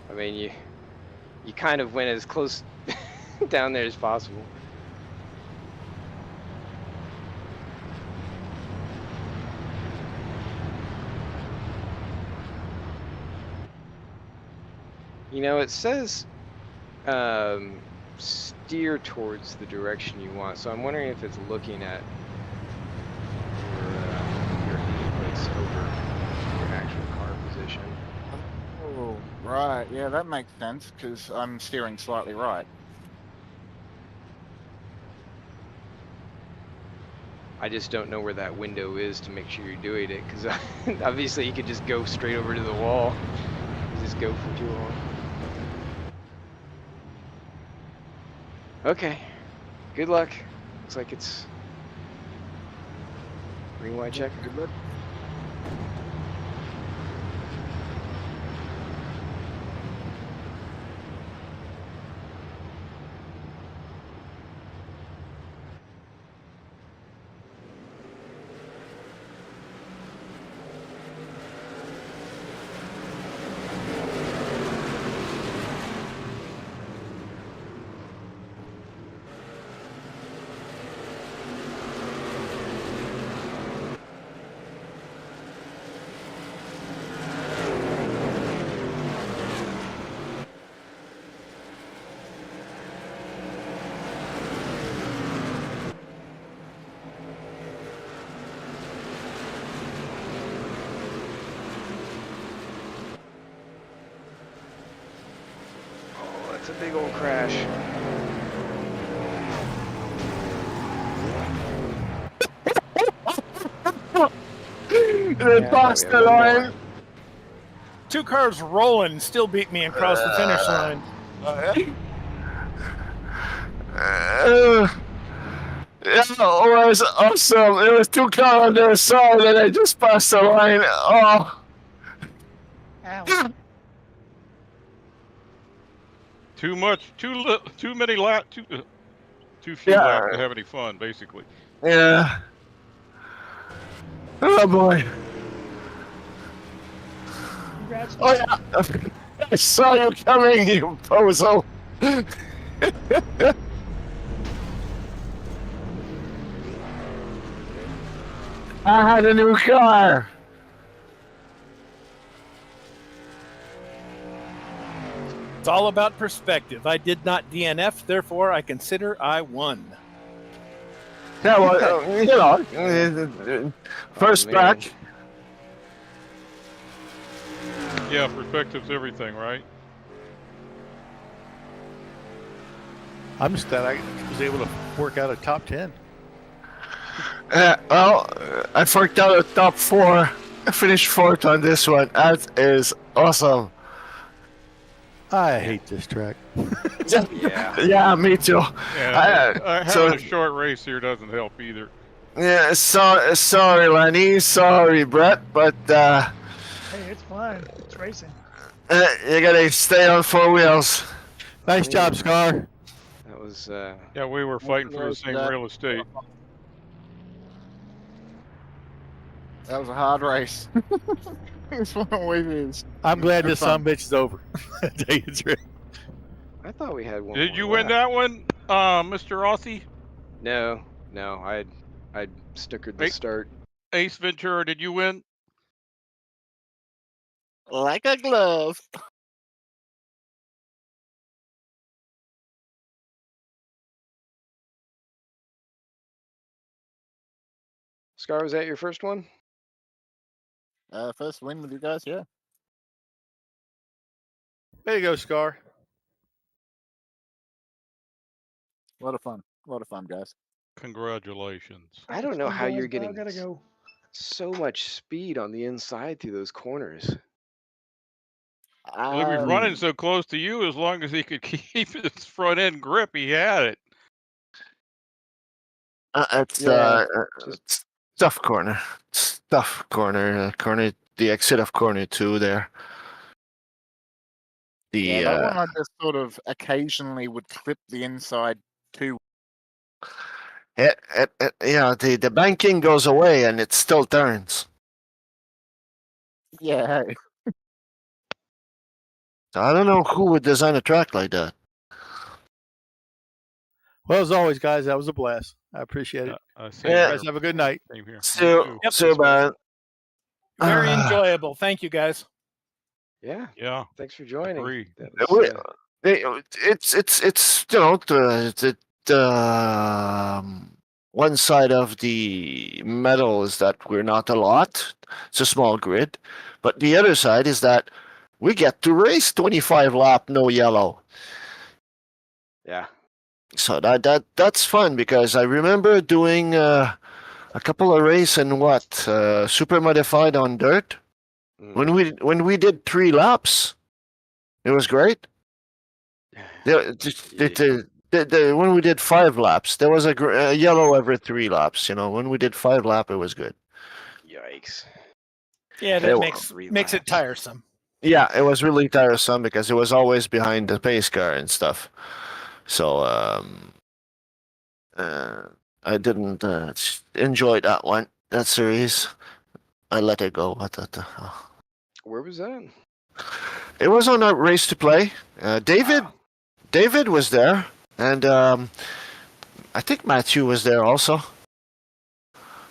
I mean, you kind of went as close down there as possible. It says steer towards the direction you want, so I'm wondering if it's looking at your inputs over your actual car position. Oh, right. Yeah, that makes sense because I'm steering slightly right. I just don't know where that window is to make sure you're doing it, because obviously you could just go straight over to the wall. just go for too long. Okay. Good luck. Looks like it's green, white, checker. Good luck. Oh, that's a big old crash. They Yeah, passed we the have one more. line. 2 cars rolling and still beat me across the finish line. Yeah, it was awesome. There was 2 cars on their side, and I just passed the line. Oh, Too much, too many too few Yeah. laps to have any fun, basically. yeah. Oh boy. Congrats. Oh yeah. I saw you coming, you bozo. I had a new car. It's all about perspective. I did not DNF, therefore I consider I won. Yeah, well, you know, first man. back. Yeah, perspective's everything, right? I'm just glad I was able to work out a top 10. Well, I forked out a top 4. I finished 4th on this one. That is awesome. I hate this track. Yeah. Yeah, me too. Yeah, having so- a short race here doesn't help either. Yeah, sorry, Lenny. Sorry, Brett. But Hey, it's fine. It's racing. you gotta stay on 4 wheels. Nice job, Scar. That was Yeah, we were fighting for the knows same that? real estate. That was a hard race. It's one always is. I'm glad Have this fun. sumbitch is over. I tell you the truth. I thought we had one. Did more you win lap. that one, Mr. Rossi? No, I'd stickered the Wait. start. Ace Ventura, did you win? Like a glove. Scar, was that your first one? First win with you guys, yeah. There you go, Scar. A lot of fun. A lot of fun, guys. Congratulations. I don't know Good how boys, you're but I getting gotta go. so much speed on the inside through those corners. Well, he was running so close to you. As long as he could keep his front end grip, he had it. It's Yeah, it's tough corner. It's tough corner. Corner. The exit of corner 2 there. The Yeah, that one I just sort of occasionally would clip the inside too. yeah, the banking goes away and it still turns. Yeah, hey. So I don't know who would design a track like that. Well, as always, guys, that was a blast. I appreciate it. Same Yeah. You guys have a good night. Same here. So, Yep. so bad. Very Ah. enjoyable. Thank you, guys. yeah. Yeah, Thanks for joining. agree. That was, It's you know one side of the medal is that we're not a lot. It's a small grid, but the other side is that we get to race 25 lap no yellow. yeah. So that's fun because I remember doing a couple of race in super modified on dirt. Mm. When we did 3 laps, It was great. When we did 5 laps, there was a yellow every 3 laps. When we did 5 lap, it was good. Yikes. Yeah, It that wa- makes it laps. tiresome. Yeah, it was really tiresome because it was always behind the pace car and stuff. So I didn't enjoy that one, that series. I let it go. Where was that? It was on a Race to Play. David was there, and I think Matthew was there also,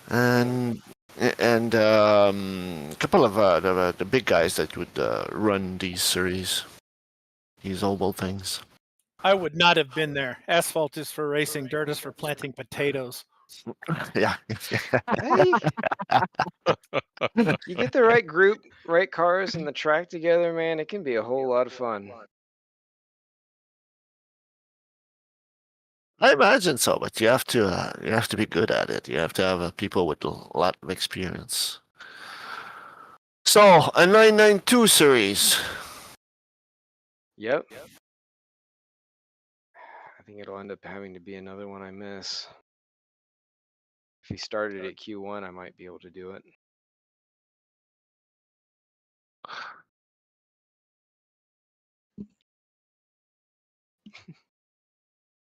and a couple of the big guys that would run these series, these oval things. I would not have been there. Asphalt is for racing, dirt is for planting potatoes. Yeah. Hey, you get the right group, right cars, and the track together, man. It can be a whole lot of fun. I imagine so, but you have to be good at it. You have to have people with a lot of experience. So a 992 series. Yep. I think it'll end up having to be another one I miss. If he started at Q1, I might be able to do it. I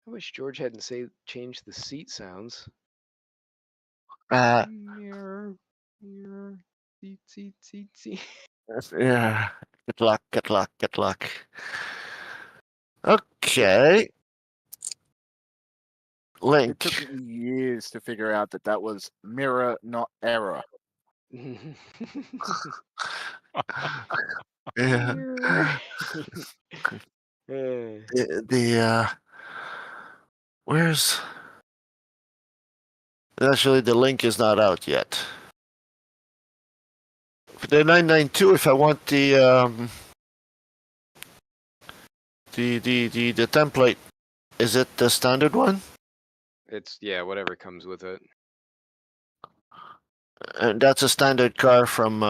wish George hadn't changed the seat sounds. Mirror, mirror, seat. Yeah. Good luck. Okay. Link. It took me years to figure out that was mirror, not error. Yeah. Where's actually the link is not out yet. For the 992, if I want the template, is it the standard one? It's whatever comes with it. And that's a standard car from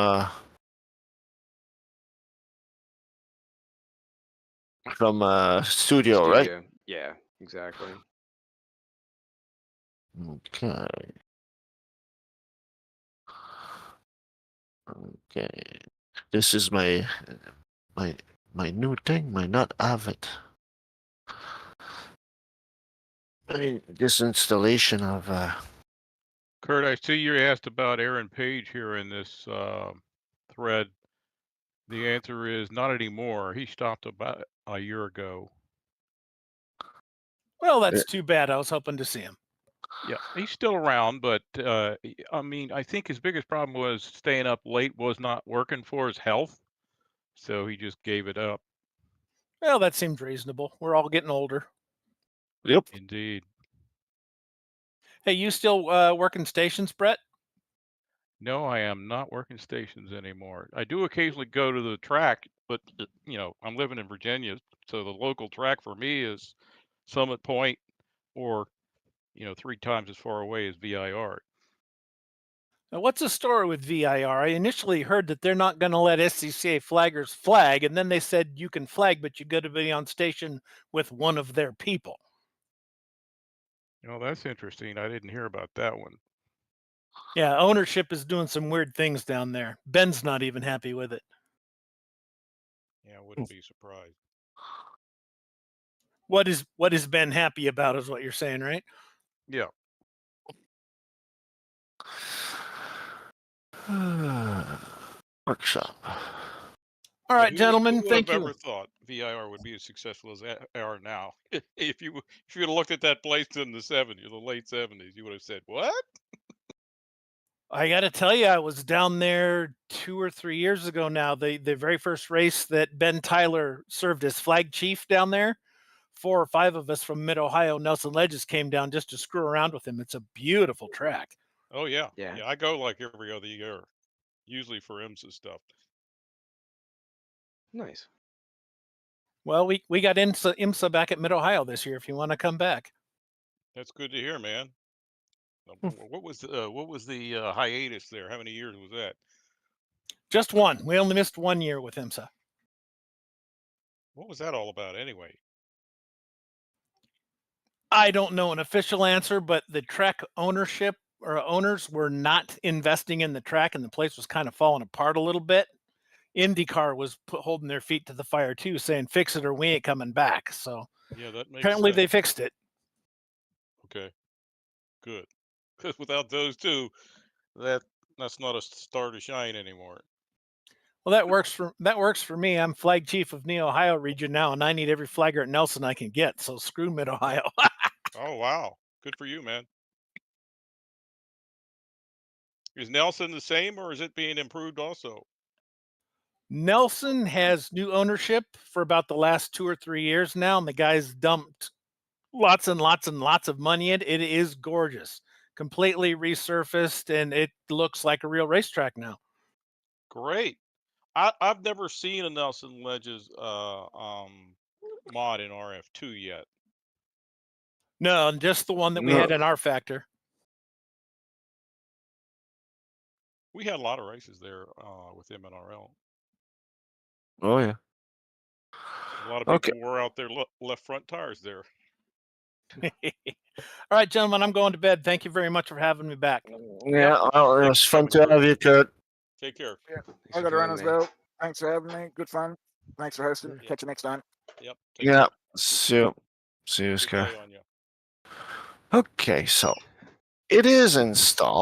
studio, right? Yeah, exactly. Okay. This is my new thing, my not have it. This installation of Kurt, I see you asked about Aaron Page here in this thread. The answer is not anymore. He stopped about a year ago. Well, that's too bad. I was hoping to see him. Yeah, he's still around, but I mean, I think his biggest problem was staying up late was not working for his health, so he just gave it up. Well, that seems reasonable. We're all getting older. Yep. Indeed. Hey, you still working stations, Brett? No, I am not working stations anymore. I do occasionally go to the track, but I'm living in Virginia, so the local track for me is Summit Point, or 3 times as far away as VIR. Now, what's the story with VIR? I initially heard that they're not going to let SCCA flaggers flag, and then they said you can flag, but you got to be on station with one of their people. That's interesting. I didn't hear about that one. Yeah, ownership is doing some weird things down there. Ben's not even happy with it. Yeah, I wouldn't be surprised. What is Ben happy about is what you're saying, right? Yeah. Workshop. All right, gentlemen, thank you. Who would have ever thought VIR would be as successful as they are now? If you had looked at that place in the 70s, the late 70s, you would have said, "What?" I got to tell you, I was down there 2 or 3 years ago now. The very first race that Ben Tyler served as flag chief down there, 4 or 5 of us from Mid-Ohio, Nelson Ledges, came down just to screw around with him. It's a beautiful track. Oh, yeah. Yeah. I go like every other year, usually for IMSA stuff. Nice. Well, we got IMSA back at Mid-Ohio this year if you want to come back. That's good to hear, man. What was the hiatus there? How many years was that? Just one. We only missed 1 year with IMSA. What was that all about anyway? I don't know an official answer, but the track ownership or owners were not investing in the track, and the place was kind of falling apart a little bit. IndyCar was holding their feet to the fire too, saying "Fix it or we ain't coming back." So Yeah, that makes apparently sense. they fixed it. Okay, good. Because without those two, that's not a star to shine anymore. Well, that works for me. I'm flag chief of the Ohio region now, and I need every flagger at Nelson I can get. So screw Mid Ohio. Oh wow, good for you, man. Is Nelson the same, or is it being improved also? Nelson has new ownership for about the last 2 or 3 years now, and the guy's dumped lots and lots and lots of money in. It is gorgeous, completely resurfaced, and it looks like a real racetrack now. Great. I've never seen a Nelson Ledges mod in RF2 yet. No, just the one that we had in our factor. We had a lot of races there with MNRL. Oh yeah. A lot of people wore out their left front tires there. All right, gentlemen, I'm going to bed. Thank you very much for having me back. Yeah, well, it was fun to have you, Kurt. Take care. Yeah, Thanks I for got to run joining as me. well. Thanks for having me. Good fun. Thanks for hosting. Yeah. Catch you next time. Yep. Take Yeah. care. See you, Good Scott. day on you. Okay, so it is installed.